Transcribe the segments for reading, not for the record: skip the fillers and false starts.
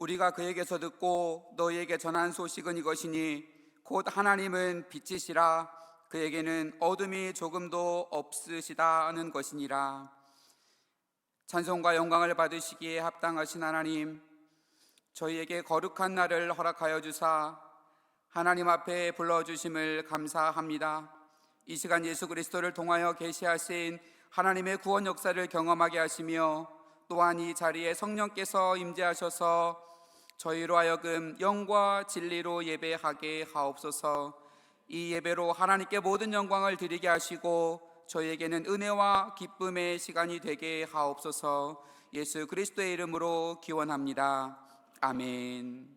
우리가 그에게서 듣고 너희에게 전한 소식은 이것이니 곧 하나님은 빛이시라 그에게는 어둠이 조금도 없으시다는 것이니라. 찬송과 영광을 받으시기에 합당하신 하나님, 저희에게 거룩한 날을 허락하여 주사 하나님 앞에 불러주심을 감사합니다. 이 시간 예수 그리스도를 통하여 계시하신 하나님의 구원 역사를 경험하게 하시며 또한 이 자리에 성령께서 임재하셔서 저희로 하여금 영과 진리로 예배하게 하옵소서. 이 예배로 하나님께 모든 영광을 드리게 하시고 저희에게는 은혜와 기쁨의 시간이 되게 하옵소서. 예수 그리스도의 이름으로 기원합니다. 아멘.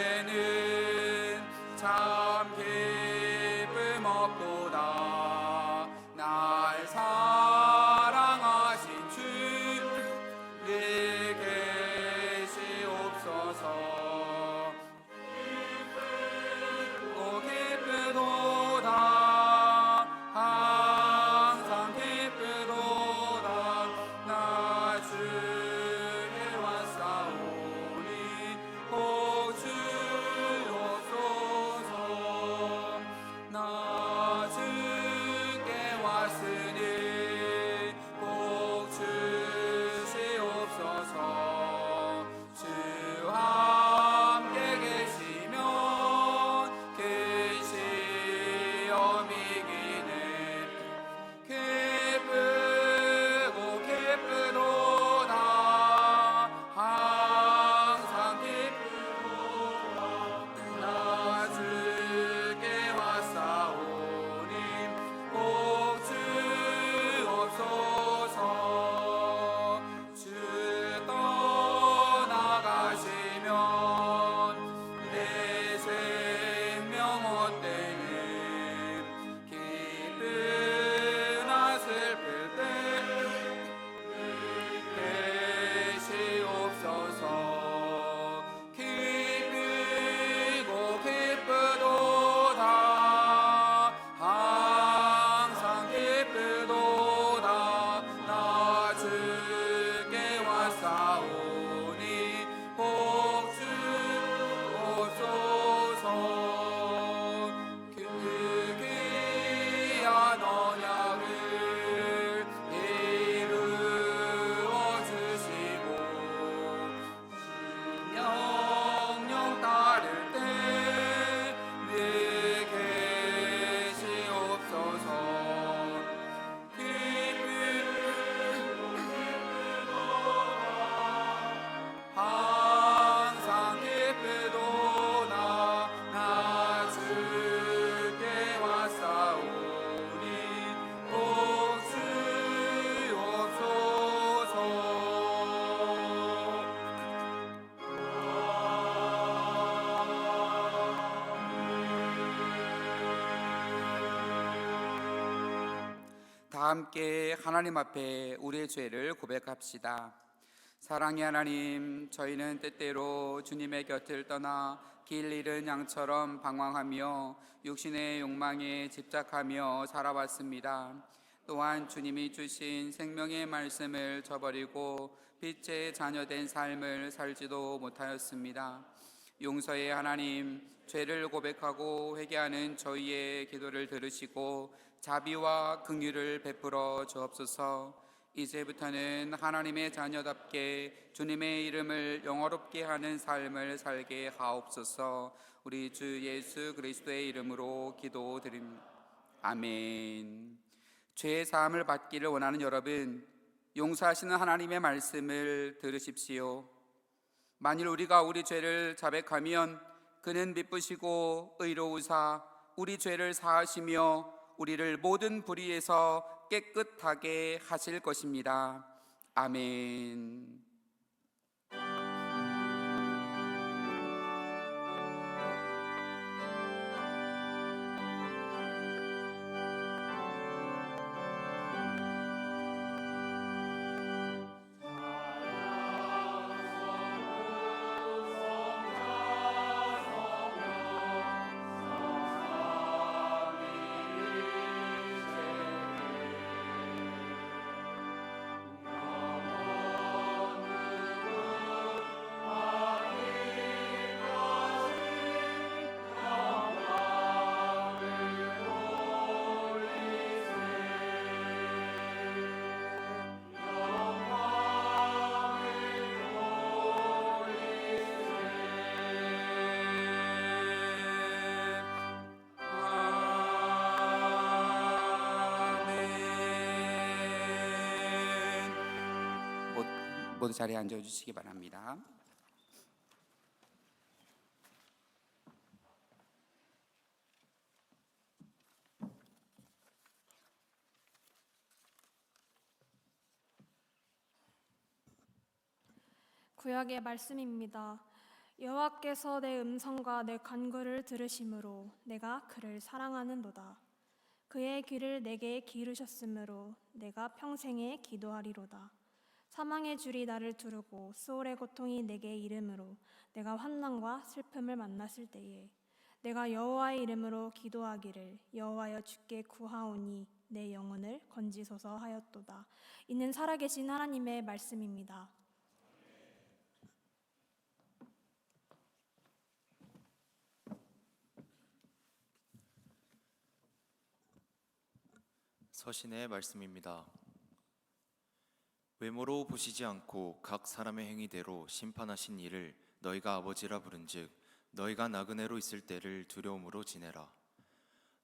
성회는 참 기쁨 없도다. 날 사랑하신 주 네 계시옵소서. 기쁘고 기쁘도다. 항상 기쁘도다. 나 주께 왔사오니 복 주옵소서. 나 주께 왔으니 복 주시옵소서. 주 함께 계시면 계시엄 이기네. 기쁘고 기쁘도다. 항상 기쁘도다. 나 주께 왔사오니 복 주옵소서. 주 떠나가시면 내 생명 헛되네. 기쁘나 슬플 때 계시옵소서. 기쁘고 기쁘도다. 항상 기쁘도다. 나 주께 왔사오니 복 주옵소서. 그 귀한 언약을 이루어 주시고 명령 따를 때 네 계시옵소서. 항상 기쁘도다. 나 주께 왔사오니 복 주옵소서. 다 함께 하나님 앞에 우리의 죄를 고백합시다. 사랑의 하나님, 저희는 때때로 주님의 곁을 떠나 길 잃은 양처럼 방황하며 육신의 욕망에 집착하며 살아왔습니다. 또한 주님이 주신 생명의 말씀을 저버리고 빛의 자녀된 삶을 살지도 못하였습니다. 용서의 하나님, 죄를 고백하고 회개하는 저희의 기도를 들으시고 자비와 긍휼을 베풀어 주옵소서. 이제부터는 하나님의 자녀답게 주님의 이름을 영화롭게 하는 삶을 살게 하옵소서. 우리 주 예수 그리스도의 이름으로 기도드립니다. 아멘. 죄의 사함을 받기를 원하는 여러분, 용서하시는 하나님의 말씀을 들으십시오. 만일 우리가 우리 죄를 자백하면 그는 미쁘시고 의로우사 우리 죄를 사하시며 우리를 모든 불의에서 깨끗하게 하실 것입니다. 아멘. 모두 자리에 앉아주시기 바랍니다. 구약의 말씀입니다. 여호와께서 내 음성과 내 간구를 들으심으로 내가 그를 사랑하는도다. 그의 귀를 내게 기울이셨으므로 내가 평생에 기도하리로다. 사망의 줄이 나를 두르고 수월의 고통이 내게 이름으로 내가 환난과 슬픔을 만났을 때에 내가 여호와의 이름으로 기도하기를 여호와여 주께 구하오니 내 영혼을 건지소서 하였도다. 이는 살아계신 하나님의 말씀입니다. 서신의 말씀입니다. 외모로 보시지 않고 각 사람의 행위대로 심판하신 이를 너희가 아버지라 부른즉 너희가 나그네로 있을 때를 두려움으로 지내라.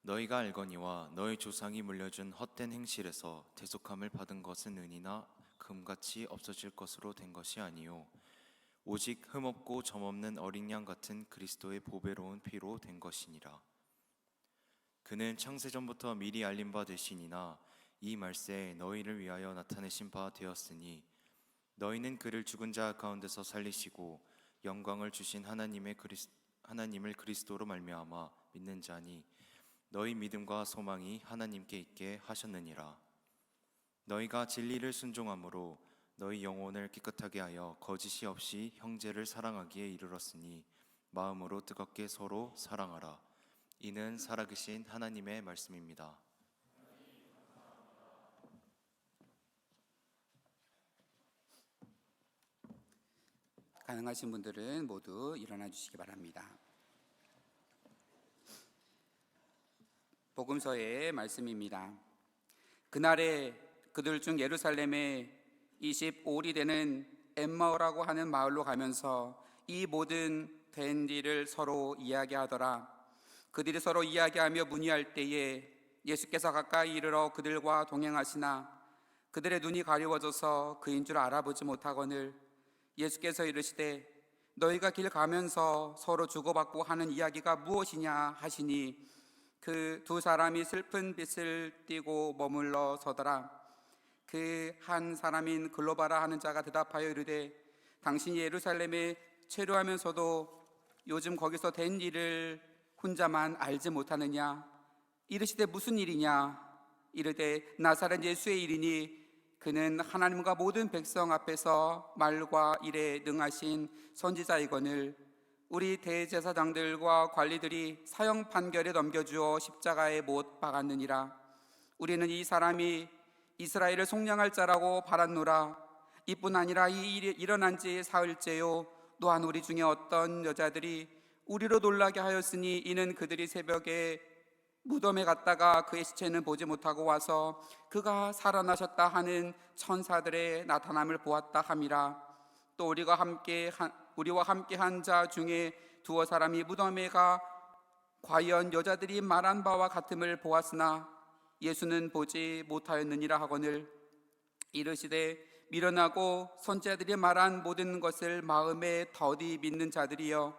너희가 알거니와 너희 조상이 물려준 헛된 행실에서 대속함을 받은 것은 은이나 금같이 없어질 것으로 된 것이 아니요 오직 흠없고 점없는 어린 양 같은 그리스도의 보배로운 피로 된 것이니라. 그는 창세전부터 미리 알린 바 되시니나 이 말세에 너희를 위하여 나타내신 바 되었으니 너희는 그를 죽은 자 가운데서 살리시고 영광을 주신 하나님을 그리스도로 말미암아 믿는 자니 너희 믿음과 소망이 하나님께 있게 하셨느니라. 너희가 진리를 순종함으로 너희 영혼을 깨끗하게 하여 거짓이 없이 형제를 사랑하기에 이르렀으니 마음으로 뜨겁게 서로 사랑하라. 이는 살아계신 하나님의 말씀입니다. 가능하신 분들은 모두 일어나 주시기 바랍니다. 복음서의 말씀입니다. 그날에 그들 중 예루살렘에 25일이 되는 엠마오라고 하는 마을로 가면서 이 모든 된 일을 서로 이야기하더라. 그들이 서로 이야기하며 문의할 때에 예수께서 가까이 이르러 그들과 동행하시나 그들의 눈이 가리워져서 그인 줄 알아보지 못하거늘 예수께서 이르시되 너희가 길 가면서 서로 주고받고 하는 이야기가 무엇이냐 하시니 그 두 사람이 슬픈 빛을 띠고 머물러 서더라. 그 한 사람인 글로바라 하는 자가 대답하여 이르되 당신이 예루살렘에 체류하면서도 요즘 거기서 된 일을 혼자만 알지 못하느냐? 이르시되 무슨 일이냐? 이르되 나사렛 예수의 일이니 그는 하나님과 모든 백성 앞에서 말과 일에 능하신 선지자이거늘 우리 대제사장들과 관리들이 사형 판결에 넘겨주어 십자가에 못 박았느니라. 우리는 이 사람이 이스라엘을 속량할 자라고 바랐노라. 이뿐 아니라 이 일이 일어난 지 사흘째요 또한 우리 중에 어떤 여자들이 우리로 놀라게 하였으니 이는 그들이 새벽에 무덤에 갔다가 그의 시체는 보지 못하고 와서 그가 살아나셨다 하는 천사들의 나타남을 보았다 함이라. 또 우리와 함께 한 자 중에 두어 사람이 무덤에 가 과연 여자들이 말한 바와 같음을 보았으나 예수는 보지 못하였느니라 하거늘 이르시되 미련하고 선지자들이 말한 모든 것을 마음에 더디 믿는 자들이여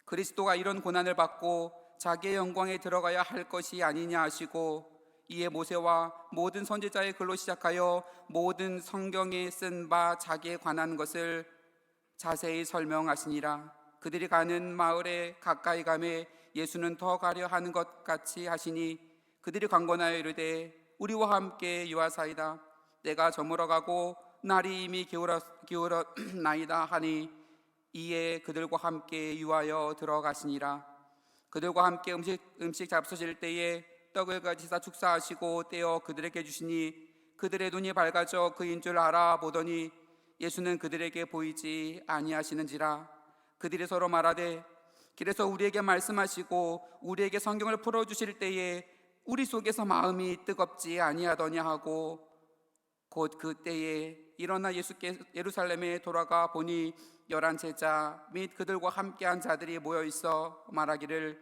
그리스도가 이런 고난을 받고 자기의 영광에 들어가야 할 것이 아니냐 하시고 이에 모세와 모든 선지자의 글로 시작하여 모든 성경에 쓴 바 자기에 관한 것을 자세히 설명하시니라. 그들이 가는 마을에 가까이 가매 예수는 더 가려 하는 것 같이 하시니 그들이 강권하여 이르되 우리와 함께 유하사이다. 때가 저물어가고 날이 이미 기울었나이다 하니 이에 그들과 함께 유하여 들어가시니라. 그들과 함께 음식 잡수실 때에 떡을 가지사 축사하시고 떼어 그들에게 주시니 그들의 눈이 밝아져 그인 줄 알아보더니 예수는 그들에게 보이지 아니하시는지라. 그들이 서로 말하되 길에서 우리에게 말씀하시고 우리에게 성경을 풀어주실 때에 우리 속에서 마음이 뜨겁지 아니하더냐 하고 곧 그때에 일어나 예수께 예루살렘에 돌아가 보니 11 제자 및 그들과 함께한 자들이 모여 있어 말하기를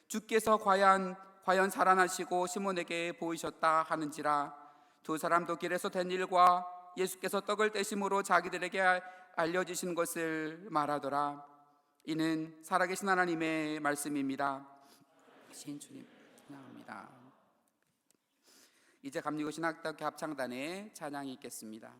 주께서 과연 살아나시고 시몬에게 보이셨다 하는지라. 두 사람도 길에서 된 일과 예수께서 떡을 떼심으로 자기들에게 알려주신 것을 말하더라. 이는 살아계신 하나님의 말씀입니다. 신 주님 찬양합니다. 이제 감리교 신학대학교 합창단의 찬양이 있겠습니다.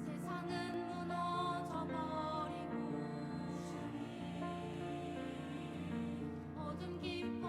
세상은 무너져 버리고 어둠 깊어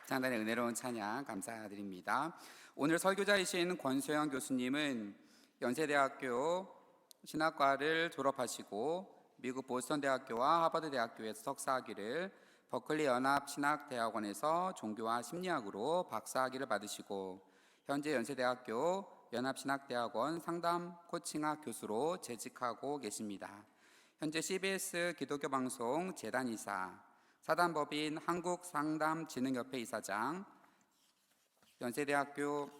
장단의 은혜로운 찬양 감사드립니다. 오늘 설교자이신 권소영 교수님은 연세대학교 신학과를 졸업하시고 미국 보스턴대학교와 하버드대학교에서 석사학위를, 버클리 연합신학대학원에서 종교와 심리학으로 박사학위를 받으시고 현재 연세대학교 연합신학대학원 상담 코칭학 교수로 재직하고 계십니다. 현재 CBS 기독교 방송 재단 이사, 사단법인 한국상담진흥협회 이사장, 연세대학교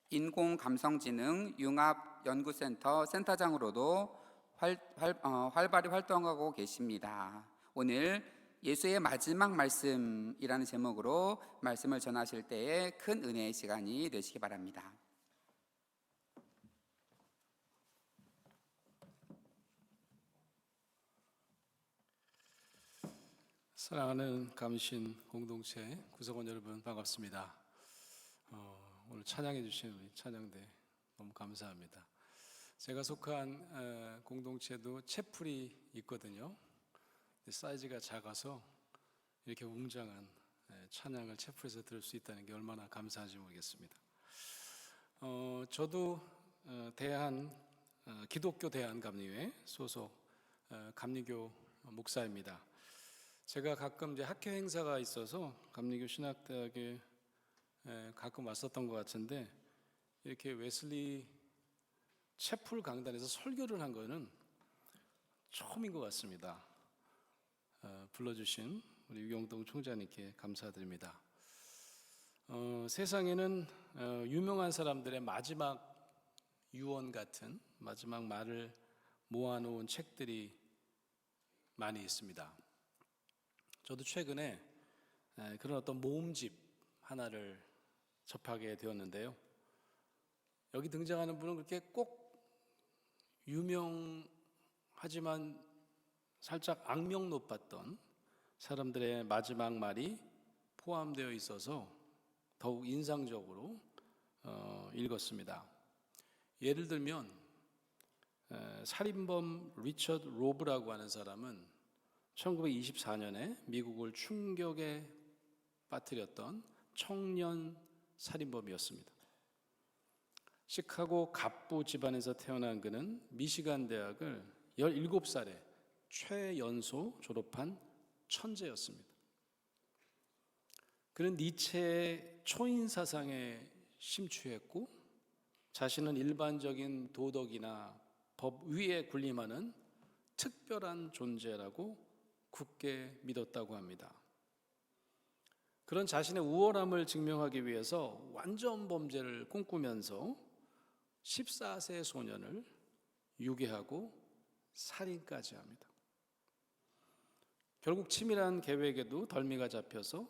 인공감성지능 융합연구센터 센터장으로도 활발히 활동하고 계십니다. 오늘 예수의 마지막 말씀이라는 제목으로 말씀을 전하실 때에 큰 은혜의 시간이 되시기 바랍니다. 사랑하는 감신 공동체 구성원 여러분, 반갑습니다. 오늘 찬양해 주신 우리 찬양대 너무 감사합니다. 제가 속한 공동체도 채플이 있거든요. 사이즈가 작아서 이렇게 웅장한 찬양을 채플에서 들을 수 있다는 게 얼마나 감사한지 모르겠습니다. 저도 기독교 대한감리회 소속 감리교 목사입니다. 제가 가끔 이제 학회 행사가 있어서 감리교 신학대학에 가끔 왔었던 것 같은데, 이렇게 웨슬리 채플 강단에서 설교를 한 거는 처음인 것 같습니다. 불러주신 우리 유경동 총장님께 감사드립니다. 세상에는 유명한 사람들의 마지막 유언 같은 마지막 말을 모아놓은 책들이 많이 있습니다. 저도 최근에 그런 어떤 모음집 하나를 접하게 되었는데요. 여기 등장하는 분은 그렇게 꼭 유명하지만 살짝 악명 높았던 사람들의 마지막 말이 포함되어 있어서 더욱 인상적으로 읽었습니다. 예를 들면 살인범 리처드 로브라고 하는 사람은 1924년에 미국을 충격에 빠뜨렸던 청년 살인범이었습니다. 시카고 갑부 집안에서 태어난 그는 미시간 대학을 17살에 최연소 졸업한 천재였습니다. 그는 니체의 초인 사상에 심취했고 자신은 일반적인 도덕이나 법 위에 군림하는 특별한 존재라고 굳게 믿었다고 합니다. 그런 자신의 우월함을 증명하기 위해서 완전 범죄를 꿈꾸면서 14세 소년을 유괴하고 살인까지 합니다. 결국 치밀한 계획에도 덜미가 잡혀서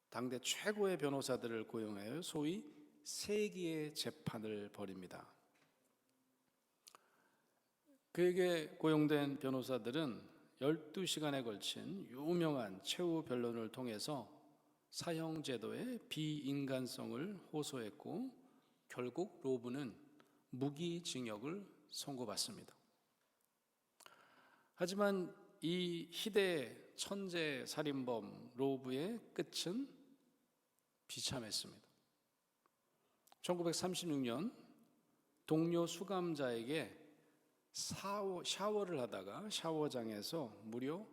당대 최고의 변호사들을 고용하여 소위 세기의 재판을 벌입니다. 그에게 고용된 변호사들은 12시간에 걸친 유명한 최후 변론을 통해서 사형제도의 비인간성을 호소했고 결국 로브는 무기징역을 선고받습니다. 하지만 이 희대의 천재 살인범 로브의 끝은 비참했습니다. 1936년 동료 수감자에게 샤워를 하다가 샤워장에서 무려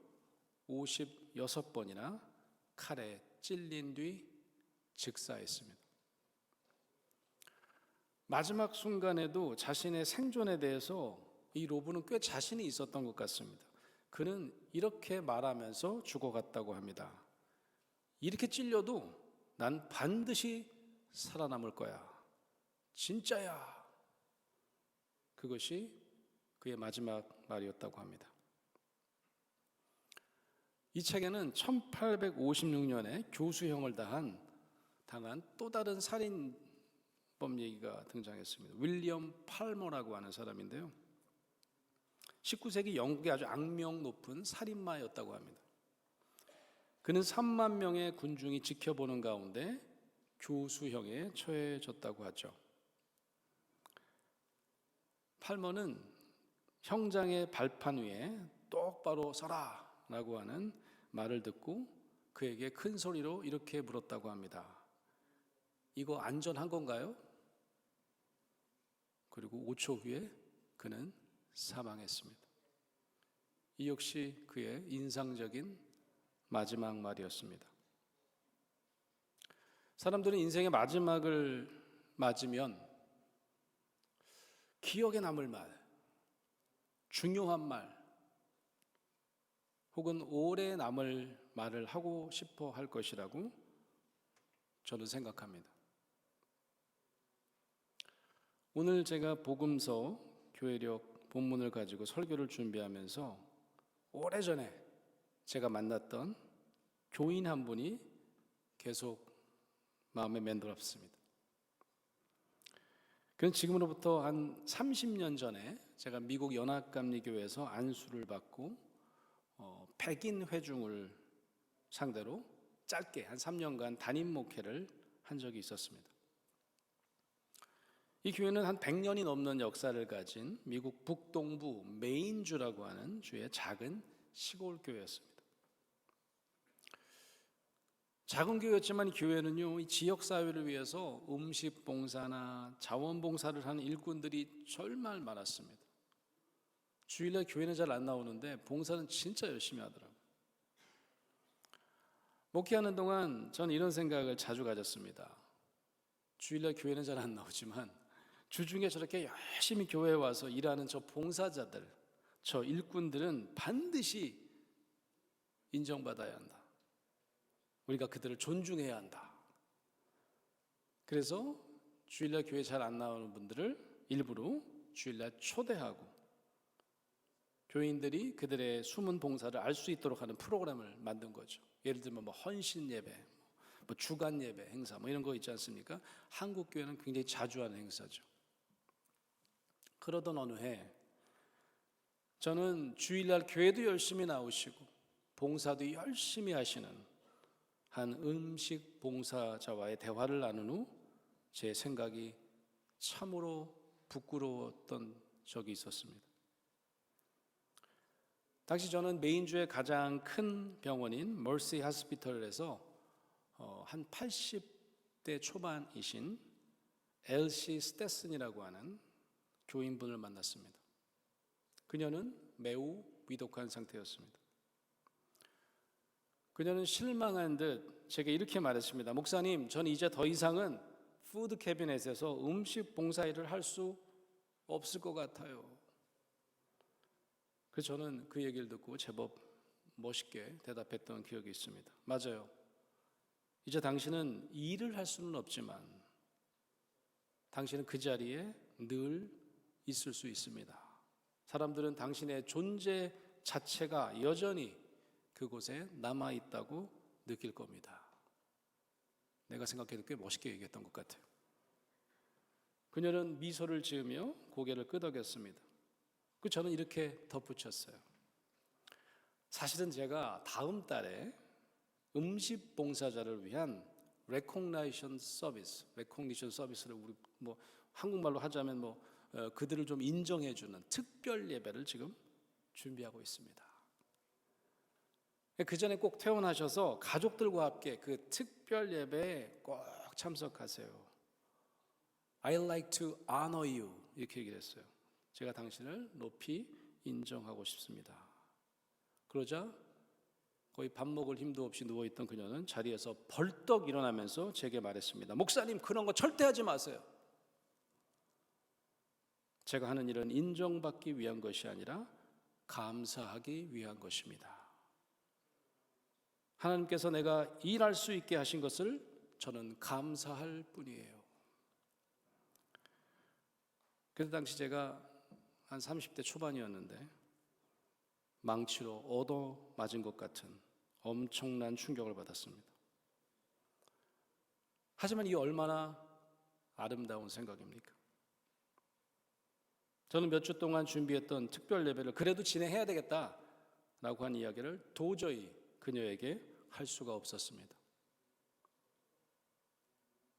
56번이나 칼에 찔린 뒤 즉사했습니다. 마지막 순간에도 자신의 생존에 대해서 이 로브는 꽤 자신이 있었던 것 같습니다. 그는 이렇게 말하면서 죽어갔다고 합니다. 이렇게 찔려도 난 반드시 살아남을 거야. 진짜야. 그것이 그의 마지막 말이었다고 합니다. 이 책에는 1856년에 교수형을 당한 또 다른 살인범 얘기가 등장했습니다. 윌리엄 팔머라고 하는 사람인데요. 19세기 영국의 아주 악명 높은 살인마였다고 합니다. 그는 3만 명의 군중이 지켜보는 가운데 교수형에 처해졌다고 하죠. 팔머는 형장의 발판 위에 똑바로 서라 라고 하는 말을 듣고 그에게 큰 소리로 이렇게 물었다고 합니다. 이거 안전한 건가요? 그리고 5초 후에 그는 사망했습니다. 이 역시 그의 인상적인 마지막 말이었습니다. 사람들은 인생의 마지막을 맞으면 기억에 남을 말, 중요한 말, 혹은 오래 남을 말을 하고 싶어 할 것이라고 저는 생각합니다. 오늘 제가 복음서 교회력 본문을 가지고 설교를 준비하면서 오래전에 제가 만났던 교인 한 분이 계속 마음에 맴돌았습니다. 그는 지금으로부터 한 30년 전에 제가 미국 연합감리교회에서 안수를 받고 백인 회중을 상대로 짧게 한 3년간 담임 목회를 한 적이 있었습니다. 이 교회는 한 100년이 넘는 역사를 가진 미국 북동부 메인주라고 하는 주의 작은 시골 교회였습니다. 작은 교회였지만 이 교회는요, 이 지역 사회를 위해서 음식 봉사나 자원 봉사를 하는 일꾼들이 정말 많았습니다. 주일날 교회는 잘 안 나오는데 봉사는 진짜 열심히 하더라고요. 목회하는 동안 저는 이런 생각을 자주 가졌습니다. 주일날 교회는 잘 안 나오지만 주중에 저렇게 열심히 교회에 와서 일하는 저 봉사자들, 저 일꾼들은 반드시 인정받아야 한다. 우리가 그들을 존중해야 한다. 그래서 주일날 교회 잘 안 나오는 분들을 일부러 주일날 초대하고 교인들이 그들의 숨은 봉사를 알 수 있도록 하는 프로그램을 만든 거죠. 예를 들면 헌신 예배, 주간 예배 행사 이런 거 있지 않습니까? 한국 교회는 굉장히 자주 하는 행사죠. 그러던 어느 해 저는 주일날 교회도 열심히 나오시고 봉사도 열심히 하시는 한 음식 봉사자와의 대화를 나눈 후 제 생각이 참으로 부끄러웠던 적이 있었습니다. 당시 저는 메인주의 가장 큰 병원인 멀시 하스피털에서 한 80대 초반이신 엘시 스테슨이라고 하는 교인분을 만났습니다. 그녀는 매우 위독한 상태였습니다. 그녀는 실망한 듯 제게 이렇게 말했습니다. 목사님, 전 이제 더 이상은 푸드 캐비넷에서 음식 봉사 일을 할 수 없을 것 같아요. 그래서 저는 그 얘기를 듣고 제법 멋있게 대답했던 기억이 있습니다. 맞아요. 이제 당신은 일을 할 수는 없지만 당신은 그 자리에 늘 있을 수 있습니다. 사람들은 당신의 존재 자체가 여전히 그곳에 남아있다고 느낄 겁니다. 내가 생각해도 꽤 멋있게 얘기했던 것 같아요. 그녀는 미소를 지으며 고개를 끄덕였습니다. 저는 이렇게 덧붙였어요. 사실은 제가 다음 달에 음식 봉사자를 위한 레코그니션 서비스를 우리 한국말로 하자면 그들을 좀 인정해주는 특별 예배를 지금 준비하고 있습니다. 그 전에 꼭 퇴원하셔서 가족들과 함께 그 특별 예배에 꼭 참석하세요. I'd like to honor you 이렇게 얘기를 했어요. 제가 당신을 높이 인정하고 싶습니다. 그러자 거의 밥 먹을 힘도 없이 누워있던 그녀는 자리에서 벌떡 일어나면서 제게 말했습니다. 목사님, 그런 거 절대 하지 마세요. 제가 하는 일은 인정받기 위한 것이 아니라 감사하기 위한 것입니다. 하나님께서 내가 일할 수 있게 하신 것을 저는 감사할 뿐이에요. 그때 당시 제가 한 30대 초반이었는데 망치로 얻어맞은 것 같은 엄청난 충격을 받았습니다. 하지만 이게 얼마나 아름다운 생각입니까? 저는 몇 주 동안 준비했던 특별 예배를 그래도 진행해야 되겠다라고 한 이야기를 도저히 그녀에게 할 수가 없었습니다.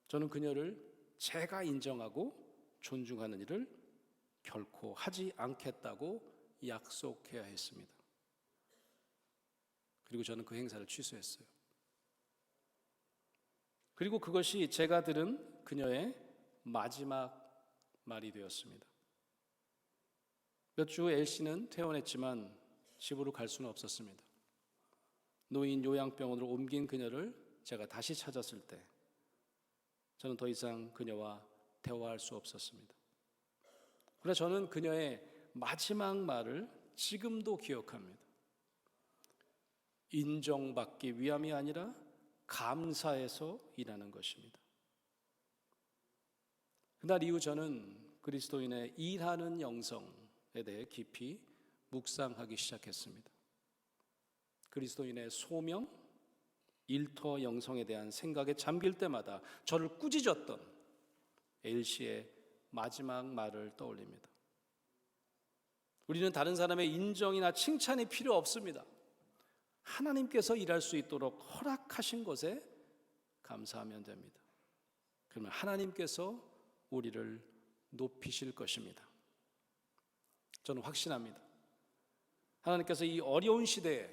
저는 그녀를 제가 인정하고 존중하는 일을 결코 하지 않겠다고 약속해야 했습니다. 그리고 저는 그 행사를 취소했어요. 그리고 그것이 제가 들은 그녀의 마지막 말이 되었습니다. 몇 주 후 엘씨는 퇴원했지만 집으로 갈 수는 없었습니다. 노인 요양병원으로 옮긴 그녀를 제가 다시 찾았을 때 저는 더 이상 그녀와 대화할 수 없었습니다. 그러나 저는 그녀의 마지막 말을 지금도 기억합니다. 인정받기 위함이 아니라 감사해서 일하는 것입니다. 그날 이후 저는 그리스도인의 일하는 영성에 대해 깊이 묵상하기 시작했습니다. 그리스도인의 소명, 일터 영성에 대한 생각에 잠길 때마다 저를 꾸짖었던 엘시의 마지막 말을 떠올립니다. 우리는 다른 사람의 인정이나 칭찬이 필요 없습니다. 하나님께서 일할 수 있도록 허락하신 것에 감사하면 됩니다. 그러면 하나님께서 우리를 높이실 것입니다. 저는 확신합니다. 하나님께서 이 어려운 시대에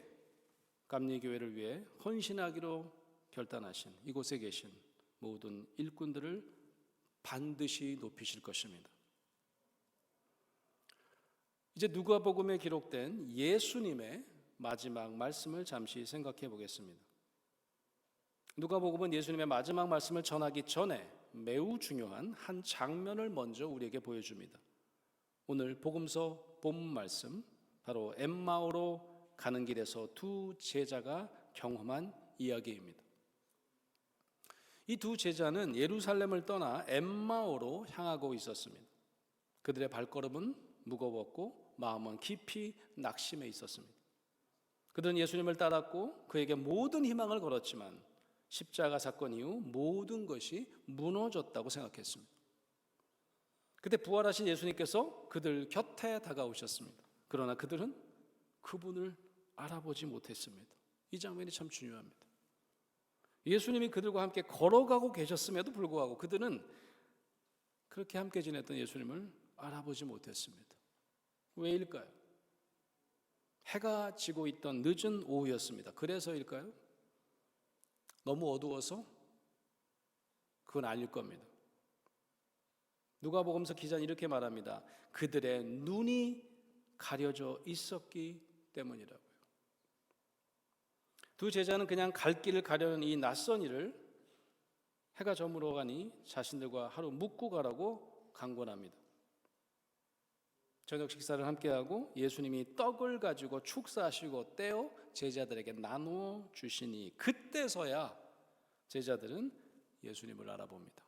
감리교회를 위해 헌신하기로 결단하신 이곳에 계신 모든 일꾼들을 반드시 높이실 것입니다. 이제 누가복음에 기록된 예수님의 마지막 말씀을 잠시 생각해 보겠습니다. 누가복음은 예수님의 마지막 말씀을 전하기 전에 매우 중요한 한 장면을 먼저 우리에게 보여줍니다. 오늘 복음서 본문 말씀, 바로 엠마오로 가는 길에서 두 제자가 경험한 이야기입니다. 이 두 제자는 예루살렘을 떠나 엠마오로 향하고 있었습니다. 그들의 발걸음은 무거웠고 마음은 깊이 낙심해 있었습니다. 그들은 예수님을 따랐고 그에게 모든 희망을 걸었지만 십자가 사건 이후 모든 것이 무너졌다고 생각했습니다. 그때 부활하신 예수님께서 그들 곁에 다가오셨습니다. 그러나 그들은 그분을 알아보지 못했습니다. 이 장면이 참 중요합니다. 예수님이 그들과 함께 걸어가고 계셨음에도 불구하고 그들은 그렇게 함께 지냈던 예수님을 알아보지 못했습니다. 왜일까요? 해가 지고 있던 늦은 오후였습니다. 그래서일까요? 너무 어두워서? 그건 아닐 겁니다. 누가복음서 기자는 이렇게 말합니다. 그들의 눈이 가려져 있었기 때문이라고요. 두 제자는 그냥 갈 길을 가려는 이 낯선 일을 해가 저물어 가니 자신들과 하루 묵고 가라고 강권합니다. 저녁 식사를 함께하고 예수님이 떡을 가지고 축사하시고 떼어 제자들에게 나누어 주시니 그때서야 제자들은 예수님을 알아봅니다.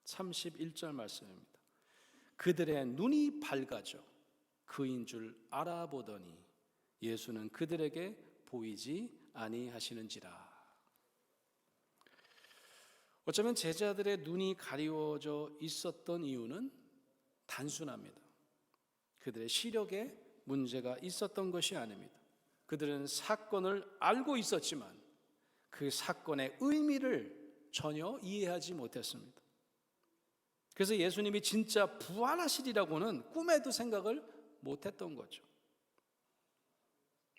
31절 말씀입니다. 그들의 눈이 밝아져 그인 줄 알아보더니 예수는 그들에게 보이지 아니하시는지라. 어쩌면 제자들의 눈이 가리워져 있었던 이유는 단순합니다. 그들의 시력에 문제가 있었던 것이 아닙니다. 그들은 사건을 알고 있었지만 그 사건의 의미를 전혀 이해하지 못했습니다. 그래서 예수님이 진짜 부활하시리라고는 꿈에도 생각을 못했던 거죠.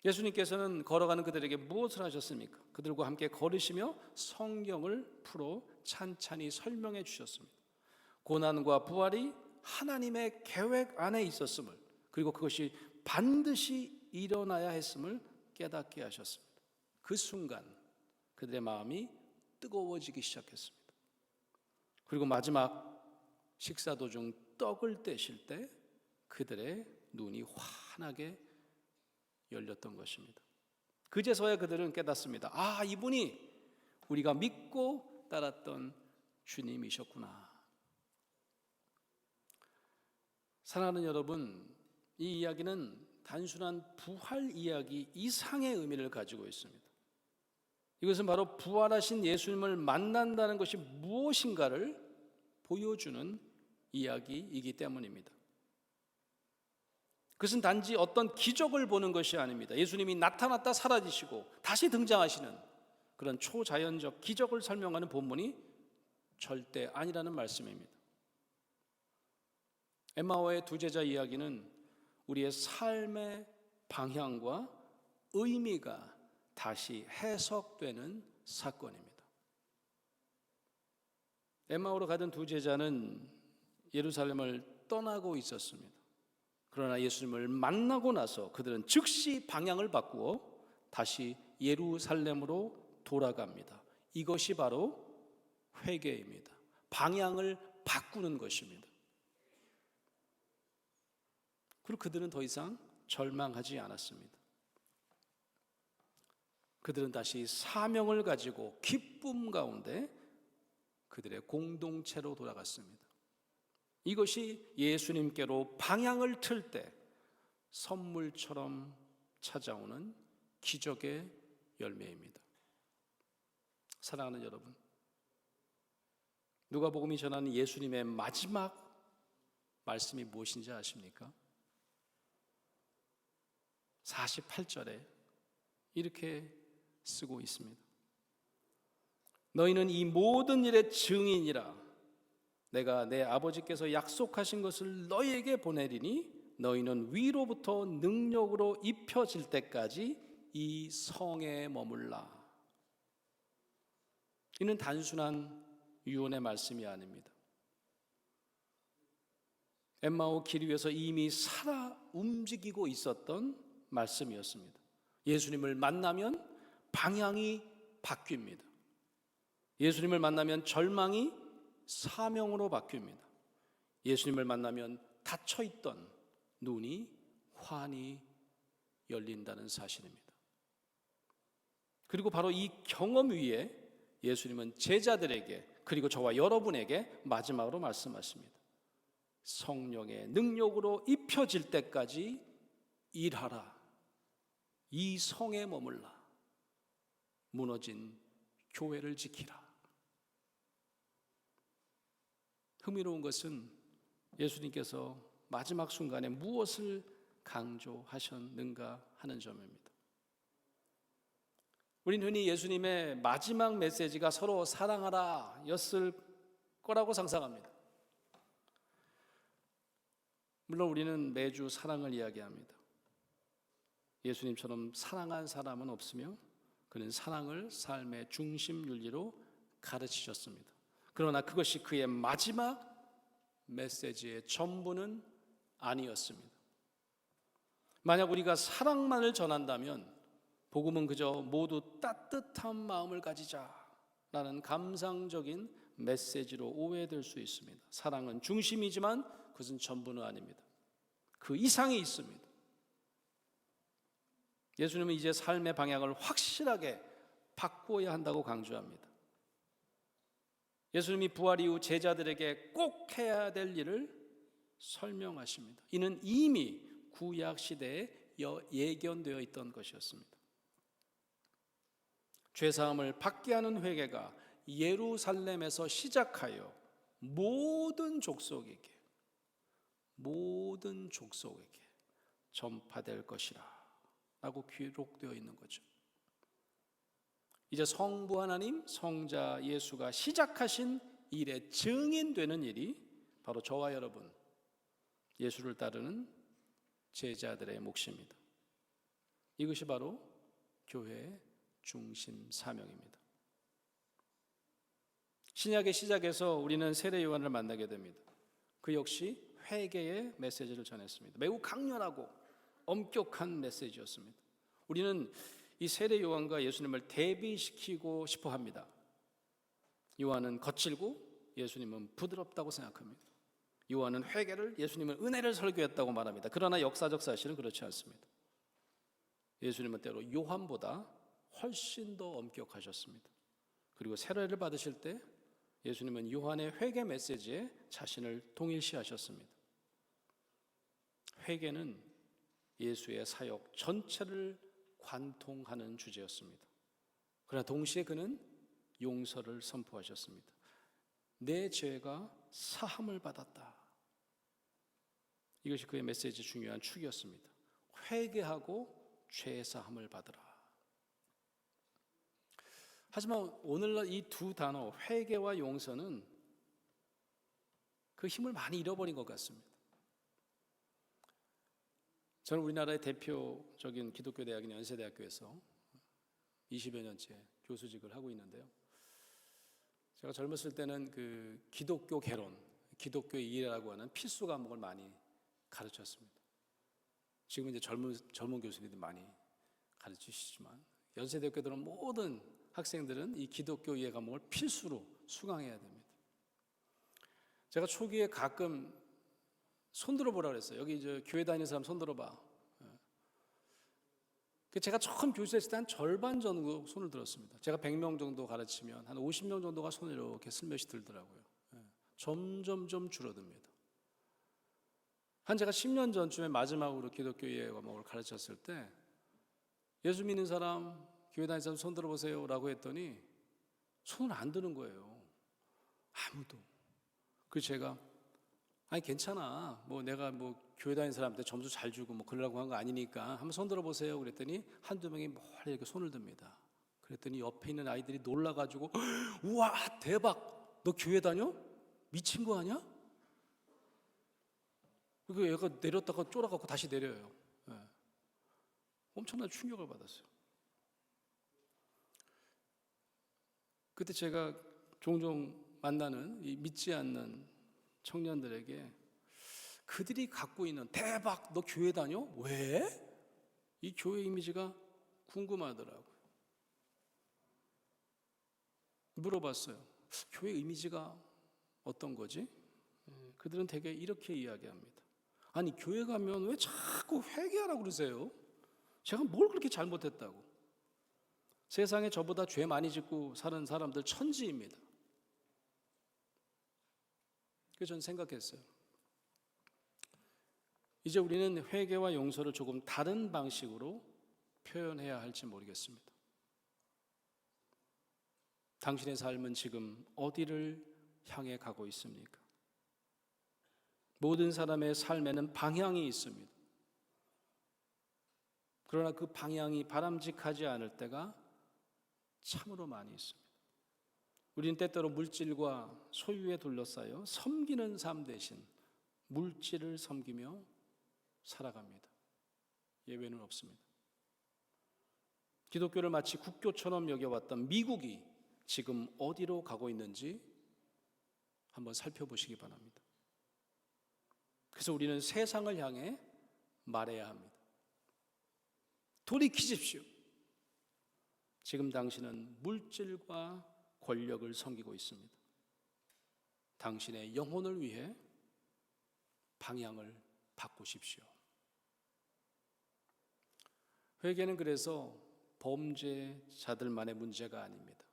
예수님께서는 걸어가는 그들에게 무엇을 하셨습니까? 그들과 함께 걸으시며 성경을 풀어 찬찬히 설명해 주셨습니다. 고난과 부활이 하나님의 계획 안에 있었음을, 그리고 그것이 반드시 일어나야 했음을 깨닫게 하셨습니다. 그 순간 그들의 마음이 뜨거워지기 시작했습니다. 그리고 마지막 식사 도중 떡을 떼실 때 그들의 눈이 환하게 열렸던 것입니다. 그제서야 그들은 깨닫습니다. 아, 이분이 우리가 믿고 따랐던 주님이셨구나. 사랑하는 여러분, 이 이야기는 단순한 부활 이야기 이상의 의미를 가지고 있습니다. 이것은 바로 부활하신 예수님을 만난다는 것이 무엇인가를 보여주는 이야기이기 때문입니다. 그것은 단지 어떤 기적을 보는 것이 아닙니다. 예수님이 나타났다 사라지시고 다시 등장하시는 그런 초자연적 기적을 설명하는 본문이 절대 아니라는 말씀입니다. 엠마오의 두 제자 이야기는 우리의 삶의 방향과 의미가 다시 해석되는 사건입니다. 엠마오로 가던 두 제자는 예루살렘을 떠나고 있었습니다. 그러나 예수님을 만나고 나서 그들은 즉시 방향을 바꾸어 다시 예루살렘으로 돌아갑니다. 이것이 바로 회개입니다. 방향을 바꾸는 것입니다. 그리고 그들은 더 이상 절망하지 않았습니다. 그들은 다시 사명을 가지고 기쁨 가운데 그들의 공동체로 돌아갔습니다. 이것이 예수님께로 방향을 틀 때 선물처럼 찾아오는 기적의 열매입니다. 사랑하는 여러분, 누가복음이 전하는 예수님의 마지막 말씀이 무엇인지 아십니까? 48절에 이렇게 쓰고 있습니다. 너희는 이 모든 일의 증인이라. 내가 내 아버지께서 약속하신 것을 너희에게 보내리니 너희는 위로부터 능력으로 입혀질 때까지 이 성에 머물라. 이는 단순한 유언의 말씀이 아닙니다. 엠마오 길 위에서 이미 살아 움직이고 있었던 말씀이었습니다. 예수님을 만나면 방향이 바뀝니다. 예수님을 만나면 절망이 사명으로 바뀝니다. 예수님을 만나면 닫혀있던 눈이 환히 열린다는 사실입니다. 그리고 바로 이 경험 위에 예수님은 제자들에게 그리고 저와 여러분에게 마지막으로 말씀하십니다. 성령의 능력으로 입혀질 때까지 일하라. 이 성에 머물라. 무너진 교회를 지키라. 흥미로운 것은 예수님께서 마지막 순간에 무엇을 강조하셨는가 하는 점입니다. 우리는 흔히 예수님의 마지막 메시지가 서로 사랑하라 였을 거라고 상상합니다. 물론 우리는 매주 사랑을 이야기합니다. 예수님처럼 사랑한 사람은 없으며 그는 사랑을 삶의 중심 윤리로 가르치셨습니다. 그러나 그것이 그의 마지막 메시지의 전부는 아니었습니다. 만약 우리가 사랑만을 전한다면 복음은 그저 모두 따뜻한 마음을 가지자라는 감상적인 메시지로 오해될 수 있습니다. 사랑은 중심이지만 그것은 전부는 아닙니다. 그 이상이 있습니다. 예수님은 이제 삶의 방향을 확실하게 바꾸어야 한다고 강조합니다. 예수님이 부활 이후 제자들에게 꼭 해야 될 일을 설명하십니다. 이는 이미 구약 시대에 예견되어 있던 것이었습니다. 죄사함을 받게 하는 회개가 예루살렘에서 시작하여 모든 족속에게 전파될 것이라 라고 기록되어 있는 거죠. 이제 성부 하나님, 성자 예수가 시작하신 일의 증인되는 일이 바로 저와 여러분, 예수를 따르는 제자들의 몫입니다. 이것이 바로 교회의 중심 사명입니다. 신약의 시작에서 우리는 세례 요한을 만나게 됩니다. 그 역시 회개의 메시지를 전했습니다. 매우 강렬하고 엄격한 메시지였습니다. 우리는 이 세례 요한과 예수님을 대비시키고 싶어 합니다. 요한은 거칠고 예수님은 부드럽다고 생각합니다. 요한은 회개를, 예수님은 은혜를 설교했다고 말합니다. 그러나 역사적 사실은 그렇지 않습니다. 예수님은 때로 요한보다 훨씬 더 엄격하셨습니다. 그리고 세례를 받으실 때 예수님은 요한의 회개 메시지에 자신을 동일시하셨습니다. 회개는 예수의 사역 전체를 관통하는 주제였습니다. 그러나 동시에 그는 용서를 선포하셨습니다. 내 죄가 사함을 받았다. 이것이 그의 메시지 중요한 축이었습니다. 회개하고 죄 사함을 받으라. 하지만 오늘날 이 두 단어 회개와 용서는 그 힘을 많이 잃어버린 것 같습니다. 저는 우리나라의 대표적인 기독교 대학인 연세대학교에서 20여 년째 교수직을 하고 있는데요. 제가 젊었을 때는 그 기독교 개론, 기독교 이해라고 하는 필수 과목을 많이 가르쳤습니다. 지금 이제 젊은 교수님들이 많이 가르치시지만 연세대학교들은 모든 학생들은 이 기독교 이해 과목을 필수로 수강해야 됩니다. 제가 초기에 가끔 손들어 보라 그랬어요. 여기 이제 교회 다니는 사람 손들어 봐. 제가 처음 교수했을 때 한 절반 정도 손을 들었습니다. 제가 100명 정도 가르치면 한 50명 정도가 손을 이렇게 슬며시 들더라고요. 점점점 줄어듭니다. 한 제가 10년 전쯤에 마지막으로 기독교 이해 과목을 가르쳤을 때 예수 믿는 사람, 교회 다니는 사람 손 들어보세요 라고 했더니 손을 안 드는 거예요. 아무도. 그래서 제가 아니 괜찮아. 뭐 내가 뭐 교회 다니는 사람한테 점수 잘 주고 뭐 그러려고 한 거 아니니까 한번 손 들어보세요. 그랬더니 한두 명이 멀리 이렇게 손을 듭니다. 그랬더니 옆에 있는 아이들이 놀라가지고 우와 대박. 너 교회 다녀? 미친 거 아니야? 그 얘가 내렸다가 쫄아갖고 다시 내려요. 엄청난 충격을 받았어요. 그때 제가 종종 만나는 이 믿지 않는 청년들에게 그들이 갖고 있는 대박 너 교회 다녀? 왜? 이 교회 이미지가 궁금하더라고요. 물어봤어요. 교회 이미지가 어떤 거지? 그들은 되게 이렇게 이야기합니다. 아니 교회 가면 왜 자꾸 회개하라고 그러세요? 제가 뭘 그렇게 잘못했다고? 세상에 저보다 죄 많이 짓고 사는 사람들 천지입니다. 그래서 저는 생각했어요. 이제 우리는 회개와 용서를 조금 다른 방식으로 표현해야 할지 모르겠습니다. 당신의 삶은 지금 어디를 향해 가고 있습니까? 모든 사람의 삶에는 방향이 있습니다. 그러나 그 방향이 바람직하지 않을 때가 참으로 많이 있습니다. 우리는 때때로 물질과 소유에 둘러싸여 섬기는 삶 대신 물질을 섬기며 살아갑니다. 예외는 없습니다. 기독교를 마치 국교처럼 여겨왔던 미국이 지금 어디로 가고 있는지 한번 살펴보시기 바랍니다. 그래서 우리는 세상을 향해 말해야 합니다. 돌이키십시오. 지금 당신은 물질과 권력을 섬기고 있습니다. 당신의 영혼을 위해 방향을 바꾸십시오. 회개는 그래서 범죄자들만의 문제가 아닙니다.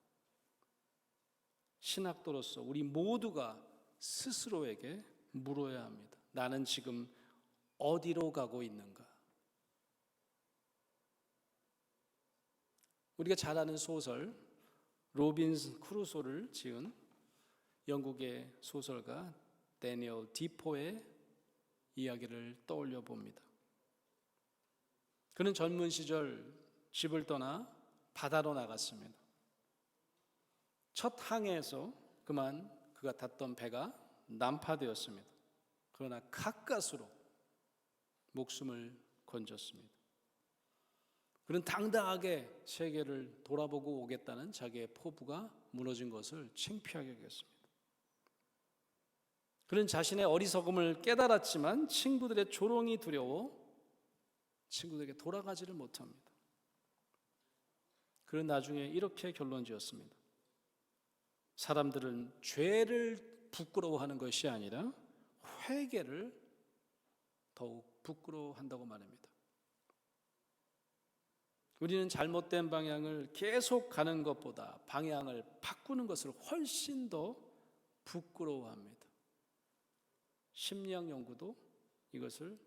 신학도로서 우리 모두가 스스로에게 물어야 합니다. 나는 지금 어디로 가고 있는가? 우리가 잘 아는 소설 로빈슨 크루소를 지은 영국의 소설가 데니얼 디포의 이야기를 떠올려 봅니다. 그는 젊은 시절 집을 떠나 바다로 나갔습니다. 첫 항해에서 그만 그가 탔던 배가 난파되었습니다. 그러나 가까스로 목숨을 건졌습니다. 그는 당당하게 세계를 돌아보고 오겠다는 자기의 포부가 무너진 것을 창피하게 여겼습니다. 그는 자신의 어리석음을 깨달았지만 친구들의 조롱이 두려워 친구들에게 돌아가지를 못합니다. 그는 나중에 이렇게 결론 지었습니다. 사람들은 죄를 부끄러워하는 것이 아니라 회개를 더욱 부끄러워한다고 말합니다. 우리는 잘못된 방향을 계속 가는 것보다 방향을 바꾸는 것을 훨씬 더 부끄러워합니다. 심리학 연구도 이것을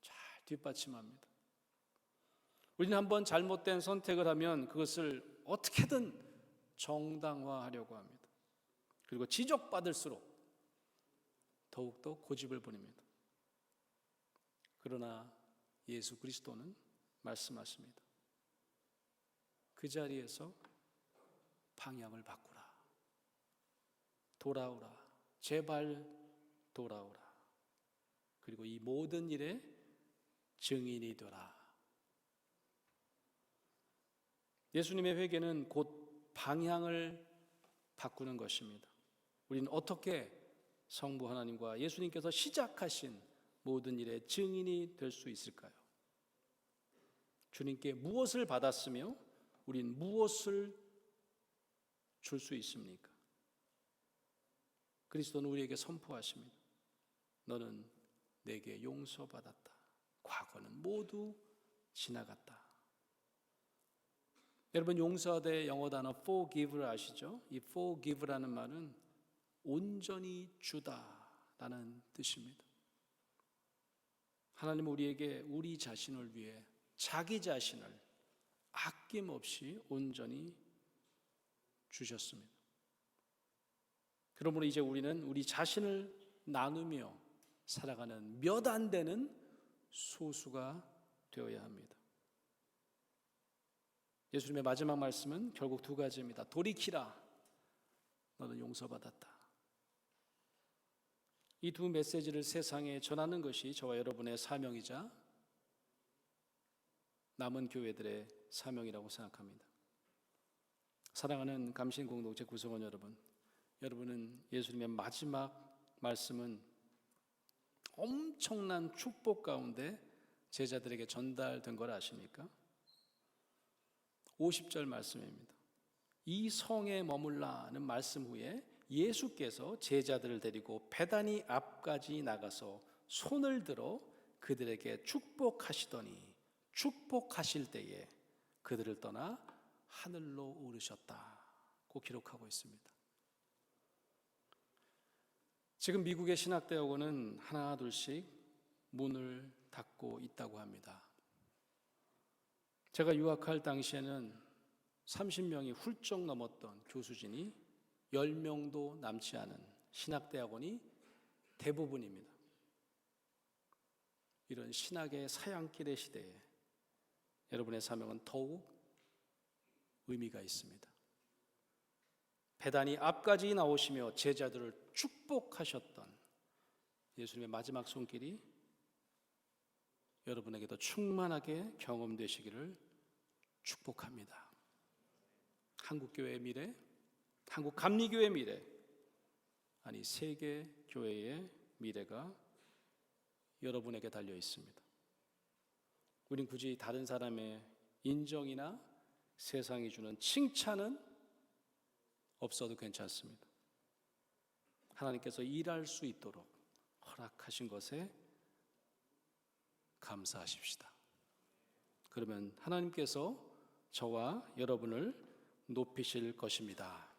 잘 뒷받침합니다. 우리는 한번 잘못된 선택을 하면 그것을 어떻게든 정당화하려고 합니다. 그리고 지적받을수록 더욱더 고집을 부립니다. 그러나 예수 그리스도는 말씀하십니다. 그 자리에서 방향을 바꾸라. 돌아오라. 제발 돌아오라. 그리고 이 모든 일에 증인이 되라. 예수님의 회개는 곧 방향을 바꾸는 것입니다. 우리는 어떻게 성부 하나님과 예수님께서 시작하신 모든 일의 증인이 될 수 있을까요? 주님께 무엇을 받았으며 우린 무엇을 줄 수 있습니까? 그리스도는 우리에게 선포하십니다. 너는 내게 용서받았다. 과거는 모두 지나갔다. 여러분, 용서대 영어 단어 forgive를 아시죠? 이 forgive라는 말은 온전히 주다라는 뜻입니다. 하나님은 우리에게 우리 자신을 위해 자기 자신을 아낌없이 온전히 주셨습니다. 그러므로 이제 우리는 우리 자신을 나누며 살아가는 몇 안 되는 소수가 되어야 합니다. 예수님의 마지막 말씀은 결국 두 가지입니다. 돌이키라, 너는 용서받았다. 이 두 메시지를 세상에 전하는 것이 저와 여러분의 사명이자 남은 교회들의 사명이라고 생각합니다. 사랑하는 감신 공동체 구성원 여러분, 여러분은 예수님의 마지막 말씀은 엄청난 축복 가운데 제자들에게 전달된 걸 아십니까? 50절 말씀입니다. 이 성에 머물라는 말씀 후에 예수께서 제자들을 데리고 베다니 앞까지 나가서 손을 들어 그들에게 축복하시더니 축복하실 때에 그들을 떠나 하늘로 오르셨다고 기록하고 있습니다. 지금 미국의 신학대학원은 하나 둘씩 문을 닫고 있다고 합니다. 제가 유학할 당시에는 30명이 훌쩍 넘었던 교수진이 10명도 남지 않은 신학대학원이 대부분입니다. 이런 신학의 사양길의 시대에 여러분의 사명은 더욱 의미가 있습니다. 베다니 앞까지 나오시며 제자들을 축복하셨던 예수님의 마지막 손길이 여러분에게도 충만하게 경험되시기를 축복합니다. 한국교회의 미래, 한국 감리교회의 미래, 아니 세계 교회의 미래가 여러분에게 달려 있습니다. 우린 굳이 다른 사람의 인정이나 세상이 주는 칭찬은 없어도 괜찮습니다. 하나님께서 일할 수 있도록 허락하신 것에 감사하십시다. 그러면 하나님께서 저와 여러분을 높이실 것입니다.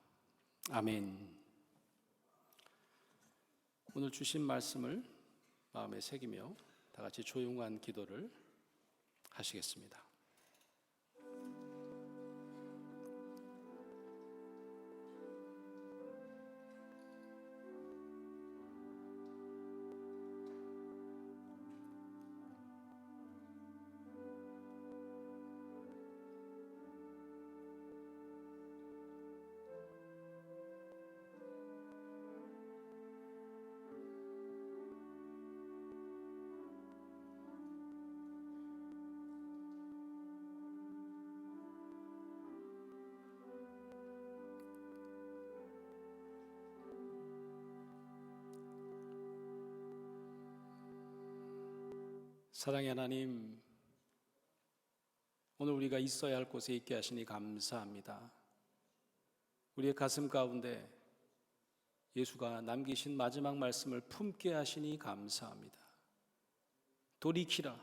아멘. 오늘 주신 말씀을 마음에 새기며 다 같이 조용한 기도를 하시겠습니다. 사랑의 하나님, 오늘 우리가 있어야 할 곳에 있게 하시니 감사합니다. 우리의 가슴 가운데 예수가 남기신 마지막 말씀을 품게 하시니 감사합니다. 돌이키라,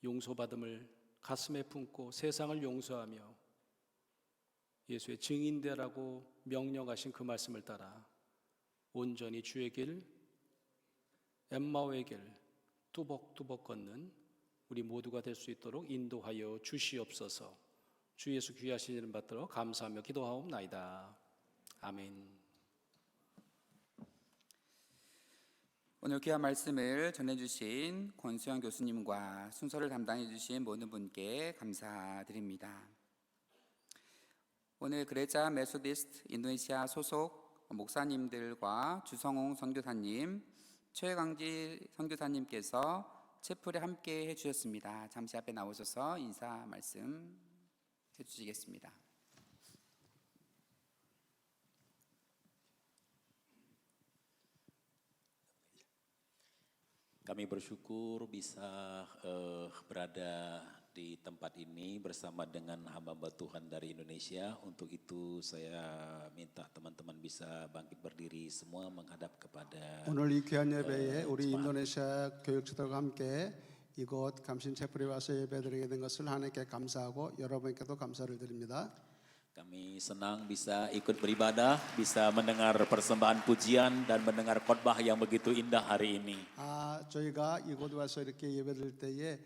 용서받음을 가슴에 품고 세상을 용서하며 예수의 증인되라고 명령하신 그 말씀을 따라 온전히 주의 길, 엠마오의 길 뚜벅뚜벅 걷는 우리 모두가 될 수 있도록 인도하여 주시옵소서. 주 예수 귀하신 이름 받들어 감사하며 기도하옵나이다. 아멘. 오늘 귀한 말씀을 전해주신 권수영 교수님과 순서를 담당해주신 모든 분께 감사드립니다. 오늘 그레자 메소디스트 인도네시아 소속 목사님들과 주성홍 선교사님, 최강지 선교사님께서 채플에 함께 해주셨습니다. 잠시 앞에 나오셔서 인사 말씀 해주시겠습니다. Kami bersyukur bisa berada di tempat ini bersama dengan hamba-hamba Tuhan dari Indonesia. Untuk itu saya minta teman-teman bisa bangkit berdiri semua menghadap kepada 오늘 이 귀한 예배에 우리 인도네시아 교육자들과 함께 이곳 감신 채플에 와서 예배드리게 된 것을 하나님께 감사하고 여러분께도 감사를 드립니다. Kami senang bisa ikut beribadah, bisa mendengar persembahan pujian dan mendengar khotbah yang begitu indah hari ini. 저희가 이곳 와서 이렇게 예배드릴 때에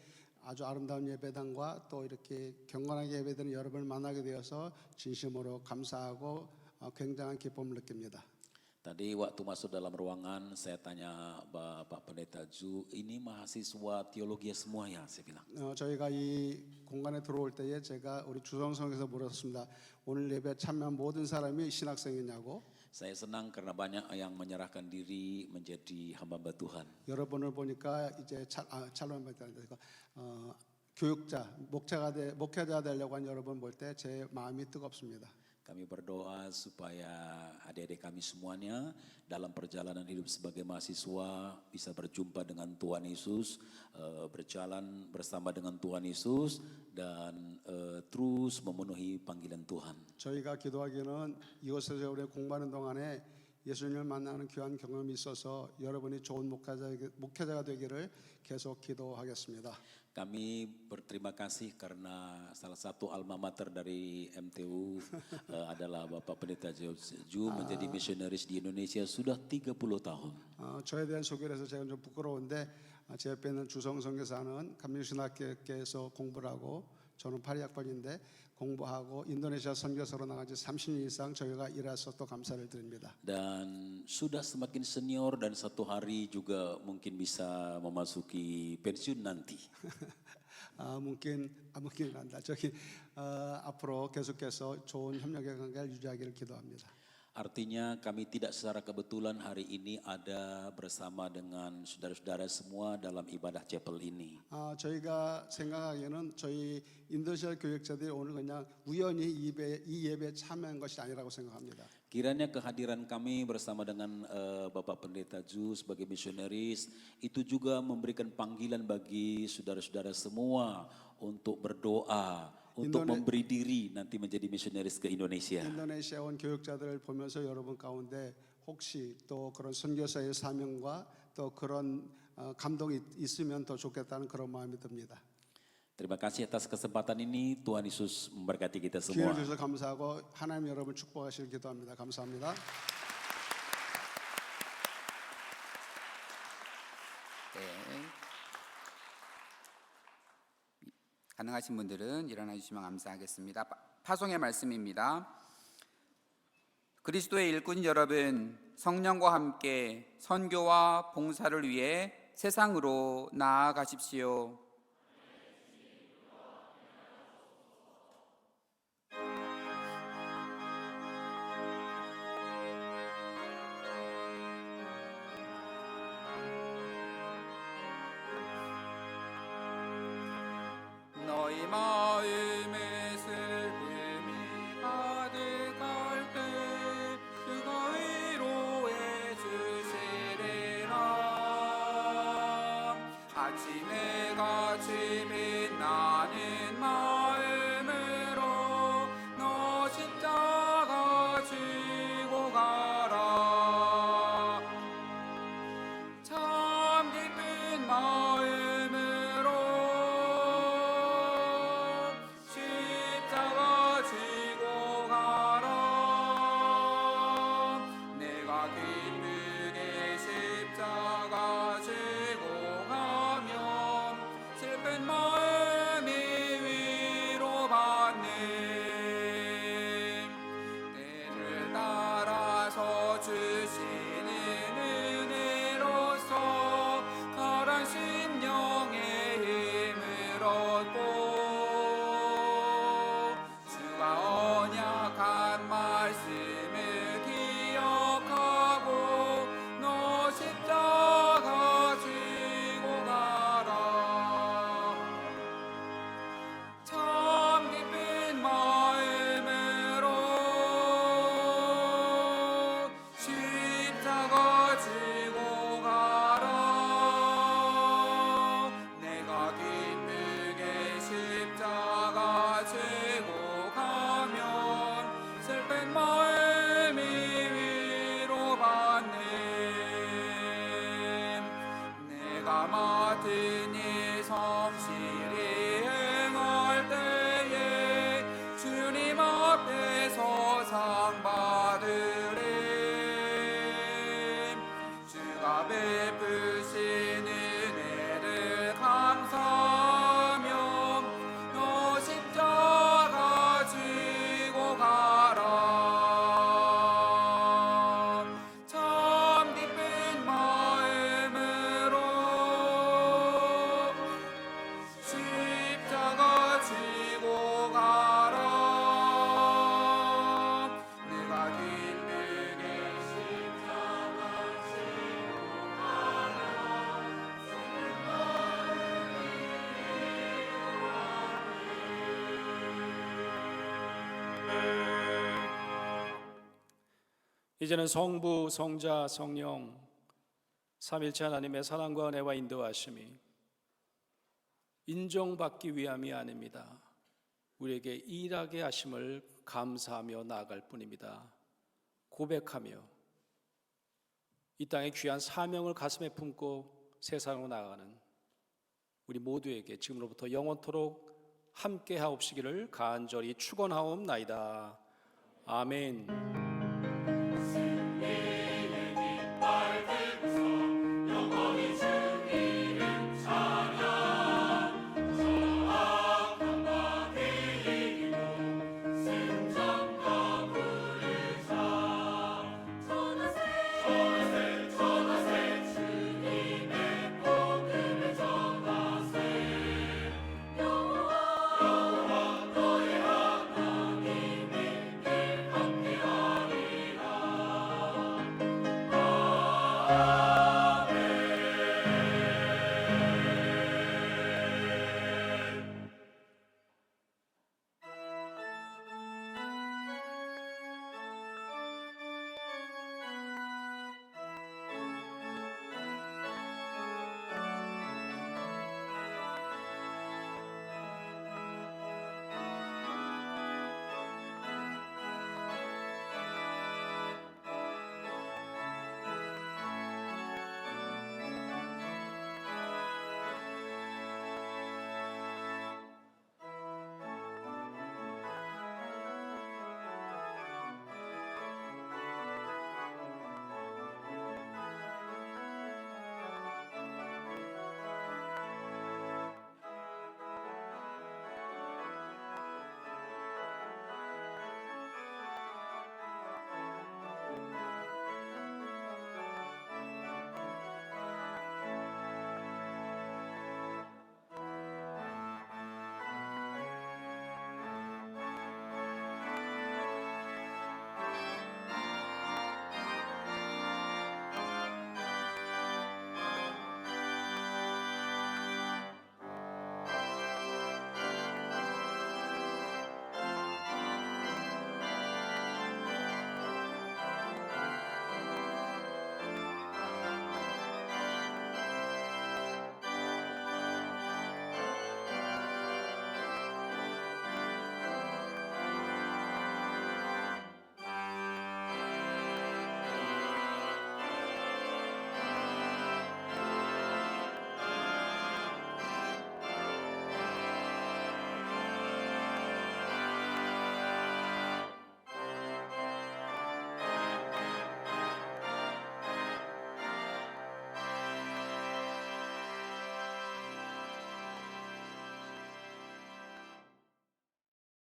아주 아름다운 예배당과 또 이렇게 경건하게 예배드리는 여러분을 만나게 되어서 진심으로 감사하고 굉장한 기쁨을 느낍니다. Tadi waktu masuk dalam ruangan saya tanya Bapak Pendeta Zu, ini mahasiswa teologi semua ya? Saya bilang. 저희가 이 공간에 들어올 때에 제가 우리 주성성에서 물었습니다. 오늘 예배 참여한 모든 사람이 신학생이냐고. Saya senang karena banyak yang menyerahkan diri menjadi hamba-hamba Tuhan. 여러분을 보니까 이제 교육자, 목회자 되려고 한 여러분 볼 때 제 마음이 뜨겁습니다. Kami berdoa supaya adik-adik kami semuanya dalam perjalanan hidup sebagai mahasiswa bisa berjumpa dengan Tuhan Yesus, berjalan bersama dengan Tuhan Yesus dan terus memenuhi panggilan Tuhan. 저희가 기도하기는 이곳에서 우리 공부하는 동안에 예수님을 만나는 귀한 경험이 있어서 여러분이 좋은 목회자가 되기를 계속 기도하겠습니다. Kami berterima kasih karena salah satu alma mater dari MTU adalah Bapak Pendeta Ju menjadi misionaris di Indonesia sudah 30 tahun. 저에 대한 소개를 해서 제가 좀 부끄러운데 제 옆에 있는 주성 선교사는 감리신학교에서 공부를 하고 저는 파리학번인데 공부하고 인도네시아 선교사로 나간 지 30년 이상 저희가 일해서 또 감사를 드립니다. Dan sudah semakin senior dan satu hari juga mungkin bisa memasuki pensiun nanti. mungkin 한다. 앞으로 계속해서 좋은 협력의 관계를 유지하기를 기도합니다. Artinya kami tidak secara kebetulan hari ini ada bersama dengan saudara-saudara semua dalam ibadah chapel ini. 저희가 생각하기에는 저희 인도네시아 교육자들이 오늘 그냥 우연히 이 예배에 참여한 것이 아니라고 생각합니다. Kiranya kehadiran kami bersama dengan Bapak Pendeta Ju sebagai misionaris itu juga memberikan panggilan bagi saudara-saudara semua untuk berdoa, untuk memberi diri nanti menjadi misionaris ke Indonesia. 인도네시아 온 교육자들을 보면서 여러분 가운데 혹시 또 그런 선교사의 사명과 또 그런 감동이 있으면 더 좋겠다는 그런 마음이 듭니다. Terima kasih atas kesempatan ini. Tuhan Yesus memberkati kita 기회를 semua. 주셔서 감사하고 하나님 여러분 축복하시길 기도합니다. 감사합니다. 네. 가능하신 분들은 일어나 주시면 감사하겠습니다. 파송의 말씀입니다. 그리스도의 일꾼 여러분, 성령과 함께 선교와 봉사를 위해 세상으로 나아가십시오. 너희 마음에 슬픔이 가득할 때 그가 위로해 주시리라. 아침에 같이 빛나는 마음으로 너 십자가 지고 가라. 참 기쁜 마음으로 십자가 지고 가라. 내가 기쁘게 십자가 지고 가면 슬픈 마음 같은 일 성실히 행할 때에 주님 앞에서 상 받으리. 주가 베푸신 은혜를 감사하며 너 십자가 지고 가라. 참 기쁜 마음으로 십자가 지고 가라. 내가 기쁘게 십자가 지고 가라. 이제는 성부, 성자, 성령 삼일체 하나님의 사랑과 은혜와 인도하심이 인정받기 위함이 아닙니다. 우리에게 일하게 하심을 감사하며 나아갈 뿐입니다. 고백하며 이 땅의 귀한 사명을 가슴에 품고 세상으로 나아가는 우리 모두에게 지금로부터 영원토록 함께 하옵시기를 간절히 축원하옵나이다. 아멘.